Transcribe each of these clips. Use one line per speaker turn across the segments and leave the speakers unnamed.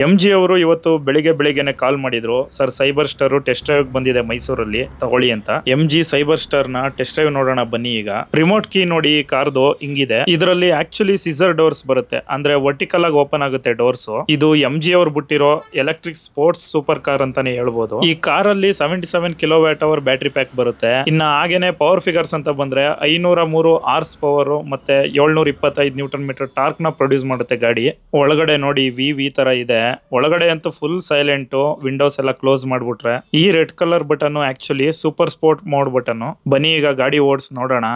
MG ಅವರು ಇವತ್ತು ಬೆಳಿಗ್ಗೆನೆ ಕಾಲ್ ಮಾಡಿದ್ರು. Sir cyber star test drive ಬಂದಿದೆ ಮೈಸೂರಲ್ಲಿ, ತಗೊಳ್ಳಿ ಅಂತ. MG ಸೈಬರ್ ಸ್ಟಾರ್ ನ ಟೆಸ್ಟ್ ಡ್ರೈವ್ ನೋಡೋಣ ಬನ್ನಿ. ಈಗ ರಿಮೋಟ್ ಕೀ ನೋಡಿ ಕಾರ್ದು ಹಿಂಗಿದೆ. ಇದರಲ್ಲಿ ಆಕ್ಚುಲಿ ಸಿಸರ್ ಡೋರ್ಸ್ ಬರುತ್ತೆ, ಅಂದ್ರೆ ವರ್ಟಿಕಲ್ ಆಗಿ ಓಪನ್ ಆಗುತ್ತೆ ಡೋರ್ಸ್. ಇದು MG ಅವರು ಬಿಟ್ಟಿರೋ ಎಲೆಕ್ಟ್ರಿಕ್ ಸ್ಪೋರ್ಟ್ಸ್ ಸೂಪರ್ ಕಾರ್ ಅಂತಾನೆ ಹೇಳ್ಬೋದು. ಈ ಕಾರ್ ಅಲ್ಲಿ 77 kWh ಬ್ಯಾಟರಿ ಪ್ಯಾಕ್ ಬರುತ್ತೆ. ಇನ್ನ ಹಾಗೇನೆ ಪವರ್ ಫಿಗರ್ಸ್ ಅಂತ ಬಂದ್ರೆ 503 ಹಾರ್ಸ್ ಪವರ್ ಮತ್ತೆ 725 ನ್ಯೂಟನ್ ಮೀಟರ್ ಟಾರ್ಕ್ ನ ಪ್ರೊಡ್ಯೂಸ್ ಮಾಡುತ್ತೆ ಗಾಡಿ. ಒಳಗಡೆ ನೋಡಿ ವಿ ತರ ಇದೆ. ಒಳಗಡೆ ಅಂತೂ ಫುಲ್ ಸೈಲೆಂಟ್, ವಿಂಡೋಸ್ ಎಲ್ಲ ಕ್ಲೋಸ್ ಮಾಡ್ಬಿಟ್ರೆ. ಈ red colour button actually super sport mode button. ಬನ್ನಿ ಈಗ ಗಾಡಿ ಓಡಿಸ್ ನೋಡೋಣ.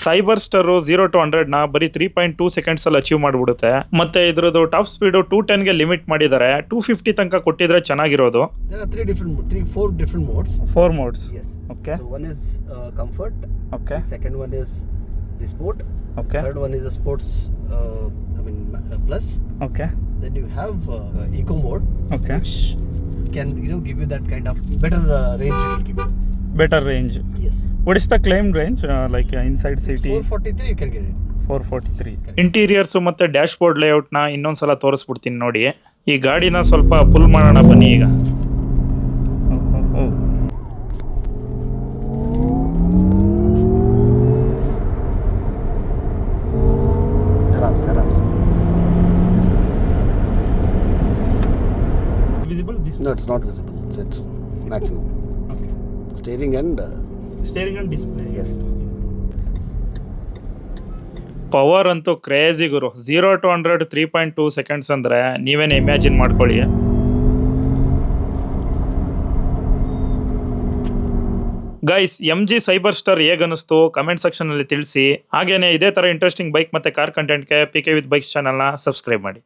ಸೈಬರ್ ಸ್ಟಾರ್ 0 to 100 ನ ಬರೀ 3.2 ಸೆಕೆಂಡ್ಸ್ ಅಲ್ಲಿ ಅಚೀವ್ ಮಾಡ್ಬಿಡುತ್ತೆ. ಮತ್ತೆ ಇದ್ರದ್ದು ಟಾಪ್ ಸ್ಪೀಡ್ 210 ಗೆ ಲಿಮಿಟ್ ಮಾಡಿದ್ದಾರೆ. 250 ತನಕ ಕೊಟ್ಟಿದ್ರೆ ಚೆನ್ನಾಗಿರೋದು.
Four different modes.
4 modes.
Yes.
Okay.
So one is comfort.
Okay.
Second one is the sport.
Okay.
Third one is a sports. Plus.
Okay.
Then you have eco mode.
Okay.
Which can give you that kind of better range. It will give you.
Better range.
Yes.
What is the claimed range? Like inside city.
443 you can get it.
443. Interiors ಮತ್ತೆ dash board layout ನ ಇನ್ನೊಂದ್ಸಲ ತೋರಿಸ್ಬಿಡ್ತೀನಿ ನೋಡಿ. ಈ ಗಾಡಿನ ಸ್ವಲ್ಪ full ಮಾಡೋಣ ಬನ್ನಿ ಈಗ. Visible this?
No, it's not visible. It's maximum.
Okay.
Steering and
display.
yes.
Power ಅಂತೂ ಕ್ರೇಜಿ ಗುರು. 0 to 100 3.2 ಸೆಕೆಂಡ್ಸ್ ಅಂದ್ರೆ ನೀವೇನೆ ಇಮ್ಯಾಜಿನ್ ಮಾಡ್ಕೊಳ್ಳಿ. ಗೈಸ್, MG ಸೈಬರ್ ಸ್ಟಾರ್ ಹೇಗನ್ನಿಸ್ತು ಕಮೆಂಟ್ ಸೆಕ್ಷನ್ ಅಲ್ಲಿ ತಿಳಿಸಿ. ಹಾಗೇನೆ ಇದೇ ತರ ಇಂಟ್ರೆಸ್ಟಿಂಗ್ ಬೈಕ್ ಮತ್ತೆ ಕಾರ್ ಕಂಟೆಂಟ್ಗೆ PK with Bikes ಚಾನಲ್ ನ ಸಬ್ಸ್ಕ್ರೈಬ್ ಮಾಡಿ.